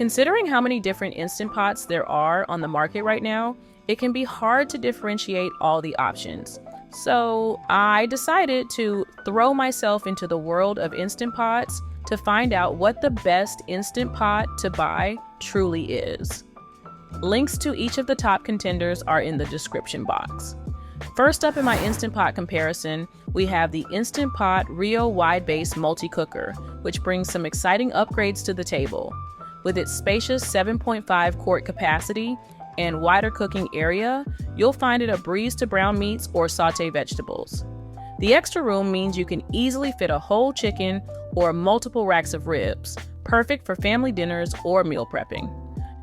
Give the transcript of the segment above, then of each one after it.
Considering how many different Instant Pots there are on the market right now, it can be hard to differentiate all the options. So I decided to throw myself into the world of Instant Pots to find out what the best Instant Pot to buy truly is. Links to each of the top contenders are in the description box. First up in my Instant Pot comparison, we have the Instant Pot Rio Wide Base Multi-Cooker, which brings some exciting upgrades to the table. With its spacious 7.5 quart capacity and wider cooking area, you'll find it a breeze to brown meats or saute vegetables. The extra room means you can easily fit a whole chicken or multiple racks of ribs, perfect for family dinners or meal prepping.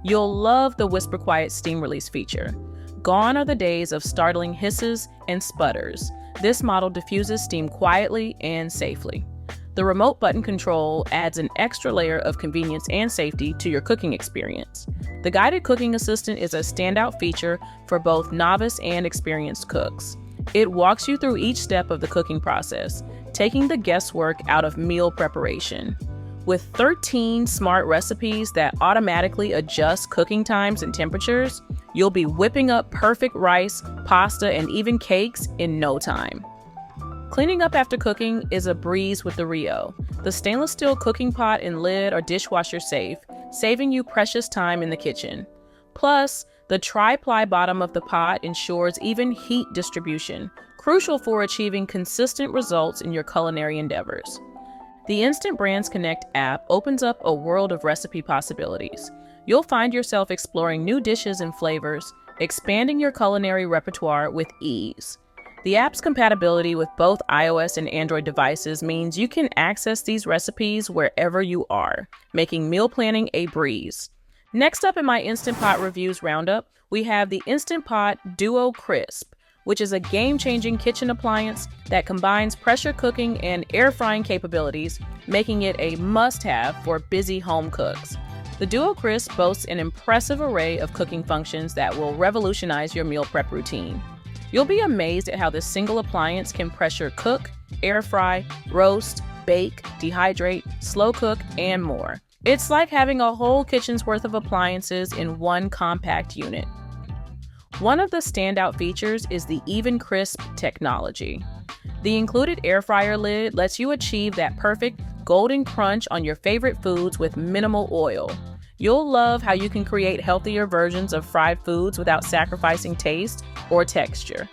You'll love the Whisper Quiet steam release feature. Gone are the days of startling hisses and sputters. This model diffuses steam quietly and safely. The remote button control adds an extra layer of convenience and safety to your cooking experience. The guided cooking assistant is a standout feature for both novice and experienced cooks. It walks you through each step of the cooking process, taking the guesswork out of meal preparation. With 13 smart recipes that automatically adjust cooking times and temperatures, you'll be whipping up perfect rice, pasta, and even cakes in no time. Cleaning up after cooking is a breeze with the Rio. The stainless steel cooking pot and lid are dishwasher safe, saving you precious time in the kitchen. Plus, the tri-ply bottom of the pot ensures even heat distribution, crucial for achieving consistent results in your culinary endeavors. The Instant Brands Connect app opens up a world of recipe possibilities. You'll find yourself exploring new dishes and flavors, expanding your culinary repertoire with ease. The app's compatibility with both iOS and Android devices means you can access these recipes wherever you are, making meal planning a breeze. Next up in my Instant Pot reviews roundup, we have the Instant Pot Duo Crisp, which is a game-changing kitchen appliance that combines pressure cooking and air frying capabilities, making it a must-have for busy home cooks. The Duo Crisp boasts an impressive array of cooking functions that will revolutionize your meal prep routine. You'll be amazed at how this single appliance can pressure cook, air fry, roast, bake, dehydrate, slow cook, and more. It's like having a whole kitchen's worth of appliances in one compact unit. One of the standout features is the Even Crisp technology. The included air fryer lid lets you achieve that perfect golden crunch on your favorite foods with minimal oil. You'll love how you can create healthier versions of fried foods without sacrificing taste or texture.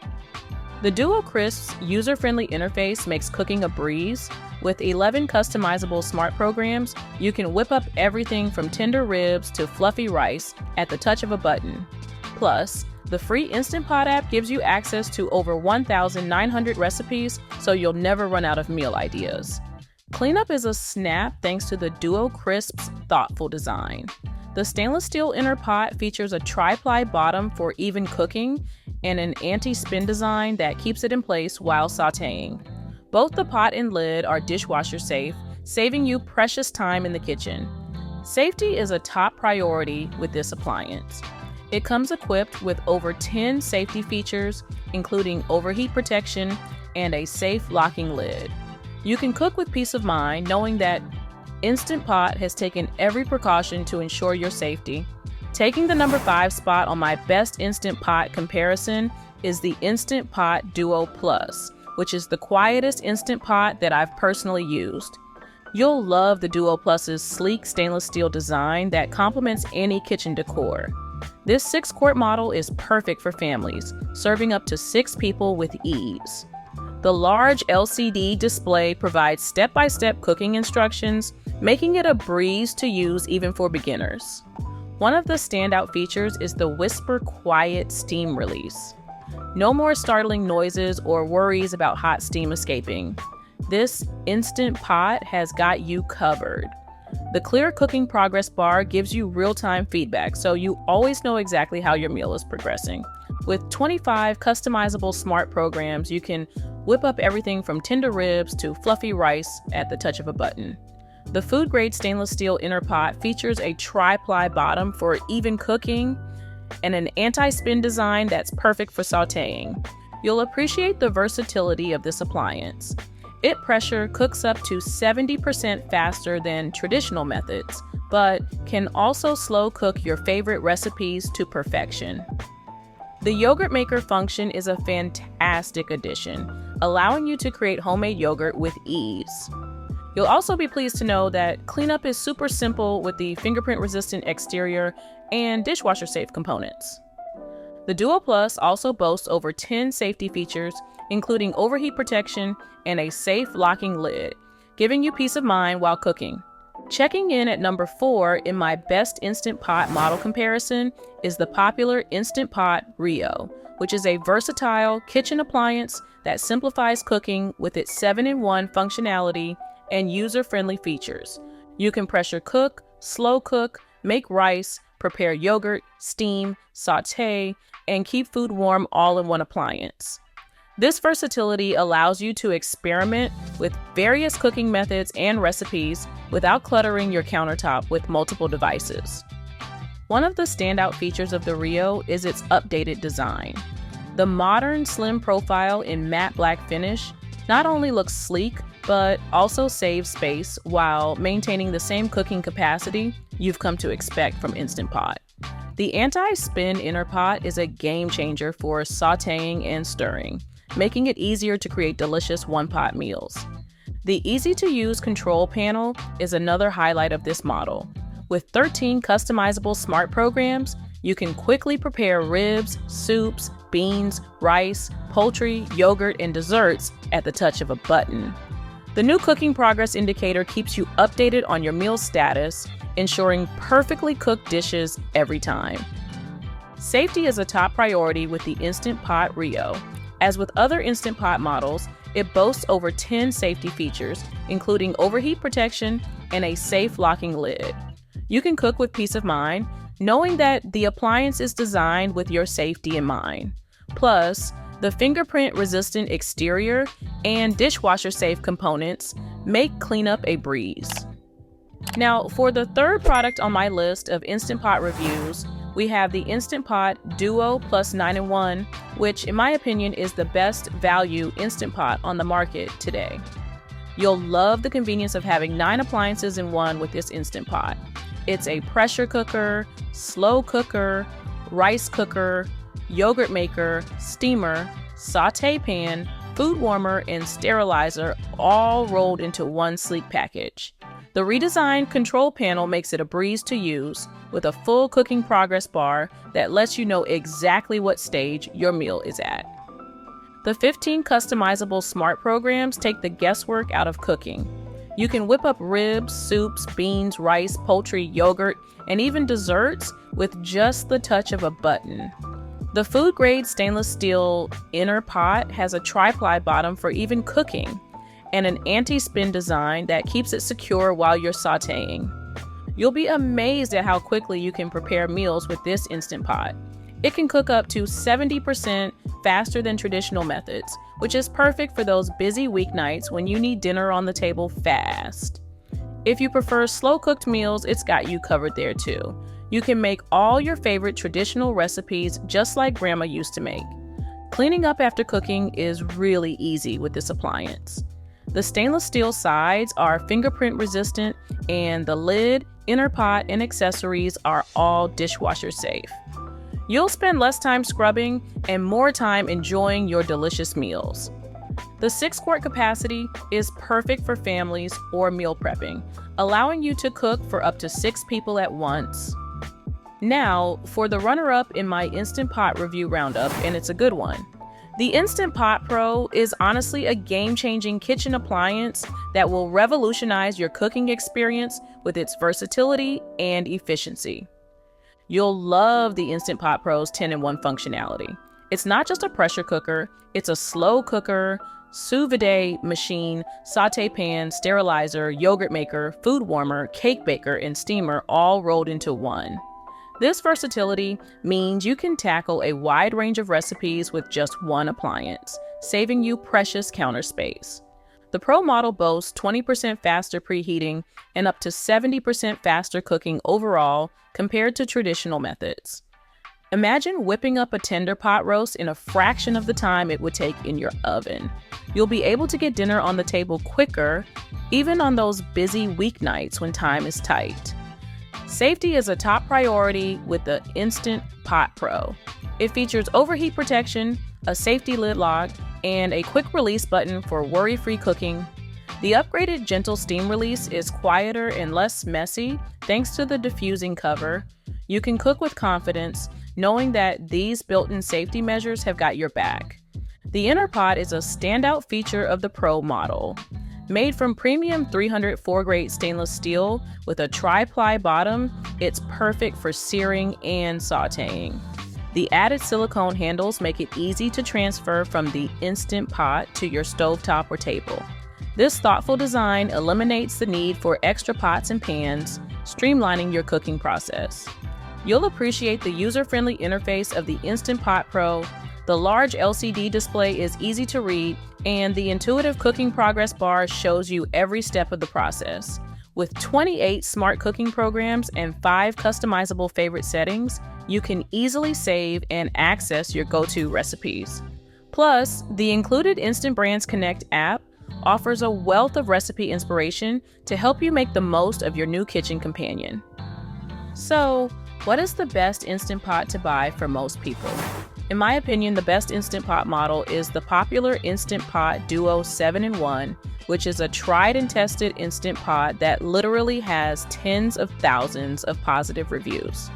The Duo Crisp's user-friendly interface makes cooking a breeze. With 11 customizable smart programs, you can whip up everything from tender ribs to fluffy rice at the touch of a button. Plus, the free Instant Pot app gives you access to over 1,900 recipes, so you'll never run out of meal ideas. Cleanup is a snap thanks to the Duo Crisp's thoughtful design. The stainless steel inner pot features a tri-ply bottom for even cooking and an anti-spin design that keeps it in place while sautéing. Both the pot and lid are dishwasher safe, saving you precious time in the kitchen. Safety is a top priority with this appliance. It comes equipped with over 10 safety features, including overheat protection and a safe locking lid. You can cook with peace of mind knowing that Instant Pot has taken every precaution to ensure your safety. Taking the number 5 spot on my best Instant Pot comparison is the Instant Pot Duo Plus, which is the quietest Instant Pot that I've personally used. You'll love the Duo Plus's sleek stainless steel design that complements any kitchen decor. This 6-quart model is perfect for families, serving up to 6 people with ease. The large LCD display provides step-by-step cooking instructions, making it a breeze to use even for beginners. One of the standout features is the Whisper Quiet steam release. No more startling noises or worries about hot steam escaping. This Instant Pot has got you covered. The clear cooking progress bar gives you real-time feedback, so you always know exactly how your meal is progressing. With 25 customizable smart programs, you can whip up everything from tender ribs to fluffy rice at the touch of a button. The food-grade stainless steel inner pot features a tri-ply bottom for even cooking and an anti-spin design that's perfect for sautéing. You'll appreciate the versatility of this appliance. It pressure cooks up to 70% faster than traditional methods, but can also slow cook your favorite recipes to perfection. The yogurt maker function is a fantastic addition, allowing you to create homemade yogurt with ease. You'll also be pleased to know that cleanup is super simple with the fingerprint-resistant exterior and dishwasher-safe components. The Duo Plus also boasts over 10 safety features, including overheat protection and a safe locking lid, giving you peace of mind while cooking. Checking in at number 4 in my best Instant Pot model comparison is the popular Instant Pot Rio, which is a versatile kitchen appliance that simplifies cooking with its 7-in-1 functionality and user-friendly features. You can pressure cook, slow cook, make rice, prepare yogurt, steam, sauté, and keep food warm all in one appliance. This versatility allows you to experiment with various cooking methods and recipes without cluttering your countertop with multiple devices. One of the standout features of the Rio is its updated design. The modern slim profile in matte black finish not only looks sleek, but also saves space while maintaining the same cooking capacity you've come to expect from Instant Pot. The anti-spin inner pot is a game changer for sautéing and stirring, making it easier to create delicious one-pot meals. The easy-to-use control panel is another highlight of this model. With 13 customizable smart programs, you can quickly prepare ribs, soups, beans, rice, poultry, yogurt, and desserts at the touch of a button. The new cooking progress indicator keeps you updated on your meal status, ensuring perfectly cooked dishes every time. Safety is a top priority with the Instant Pot Rio. As with other Instant Pot models, it boasts over 10 safety features, including overheat protection and a safe locking lid. You can cook with peace of mind, knowing that the appliance is designed with your safety in mind. Plus, the fingerprint-resistant exterior and dishwasher-safe components make cleanup a breeze. Now, for the third product on my list of Instant Pot reviews, we have the Instant Pot Duo Plus 9-in-1, which in my opinion is the best value Instant Pot on the market today. You'll love the convenience of having 9 appliances in one with this Instant Pot. It's a pressure cooker, slow cooker, rice cooker, yogurt maker, steamer, sauté pan, food warmer, and sterilizer all rolled into one sleek package. The redesigned control panel makes it a breeze to use, with a full cooking progress bar that lets you know exactly what stage your meal is at. The 15 customizable smart programs take the guesswork out of cooking. You can whip up ribs, soups, beans, rice, poultry, yogurt, and even desserts with just the touch of a button. The food-grade stainless steel inner pot has a tri-ply bottom for even cooking, and an anti-spin design that keeps it secure while you're sautéing. You'll be amazed at how quickly you can prepare meals with this Instant Pot. It can cook up to 70% faster than traditional methods, which is perfect for those busy weeknights when you need dinner on the table fast. If you prefer slow-cooked meals, it's got you covered there too. You can make all your favorite traditional recipes just like Grandma used to make. Cleaning up after cooking is really easy with this appliance. The stainless steel sides are fingerprint resistant, and the lid, inner pot, and accessories are all dishwasher safe. You'll spend less time scrubbing and more time enjoying your delicious meals. The 6-quart capacity is perfect for families or meal prepping, allowing you to cook for up to 6 people at once. Now, for the runner-up in my Instant Pot review roundup, and it's a good one. The Instant Pot Pro is honestly a game-changing kitchen appliance that will revolutionize your cooking experience with its versatility and efficiency. You'll love the Instant Pot Pro's 10-in-1 functionality. It's not just a pressure cooker, it's a slow cooker, sous vide machine, sauté pan, sterilizer, yogurt maker, food warmer, cake baker, and steamer all rolled into one. This versatility means you can tackle a wide range of recipes with just one appliance, saving you precious counter space. The Pro model boasts 20% faster preheating and up to 70% faster cooking overall compared to traditional methods. Imagine whipping up a tender pot roast in a fraction of the time it would take in your oven. You'll be able to get dinner on the table quicker, even on those busy weeknights when time is tight. Safety is a top priority with the Instant Pot Pro. It features overheat protection, a safety lid lock, and a quick release button for worry-free cooking. The upgraded gentle steam release is quieter and less messy thanks to the diffusing cover. You can cook with confidence, knowing that these built-in safety measures have got your back. The inner pot is a standout feature of the Pro model. Made from premium 304 grade stainless steel with a tri-ply bottom, it's perfect for searing and sautéing. The added silicone handles make it easy to transfer from the Instant Pot to your stovetop or table. This thoughtful design eliminates the need for extra pots and pans, streamlining your cooking process. You'll appreciate the user-friendly interface of the Instant Pot Pro. The large LCD display is easy to read, and the intuitive cooking progress bar shows you every step of the process. With 28 smart cooking programs and 5 customizable favorite settings, you can easily save and access your go-to recipes. Plus, the included Instant Brands Connect app offers a wealth of recipe inspiration to help you make the most of your new kitchen companion. So, what is the best Instant Pot to buy for most people? In my opinion, the best Instant Pot model is the popular Instant Pot Duo 7-in-1, which is a tried and tested Instant Pot that literally has tens of thousands of positive reviews.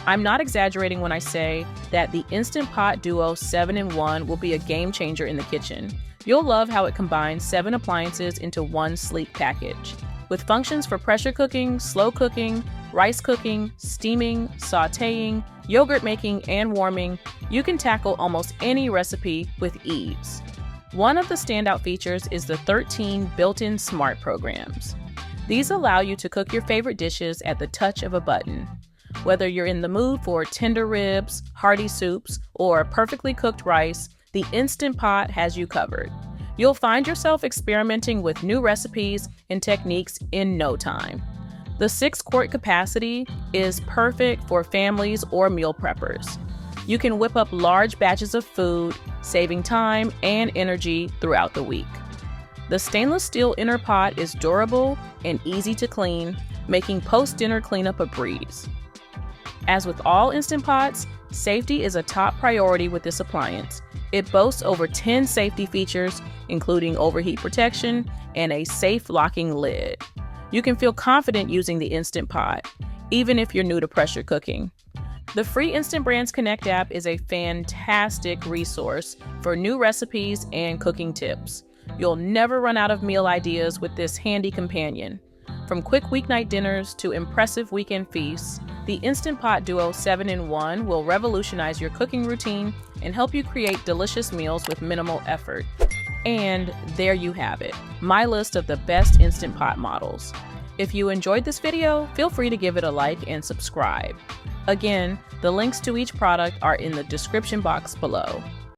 I'm not exaggerating when I say that the Instant Pot Duo 7-in-1 will be a game changer in the kitchen. You'll love how it combines 7 appliances into one sleek package. With functions for pressure cooking, slow cooking, rice cooking, steaming, sautéing, yogurt making, and warming, you can tackle almost any recipe with ease. One of the standout features is the 13 built-in smart programs. These allow you to cook your favorite dishes at the touch of a button. Whether you're in the mood for tender ribs, hearty soups, or perfectly cooked rice, the Instant Pot has you covered. You'll find yourself experimenting with new recipes and techniques in no time. The 6-quart capacity is perfect for families or meal preppers. You can whip up large batches of food, saving time and energy throughout the week. The stainless steel inner pot is durable and easy to clean, making post-dinner cleanup a breeze. As with all Instant Pots, safety is a top priority with this appliance. It boasts over 10 safety features, including overheat protection and a safe locking lid. You can feel confident using the Instant Pot, even if you're new to pressure cooking. The free Instant Brands Connect app is a fantastic resource for new recipes and cooking tips. You'll never run out of meal ideas with this handy companion. From quick weeknight dinners to impressive weekend feasts, the Instant Pot Duo 7-in-1 will revolutionize your cooking routine and help you create delicious meals with minimal effort. And there you have it, my list of the best Instant Pot models. If you enjoyed this video, feel free to give it a like and subscribe. Again, the links to each product are in the description box below.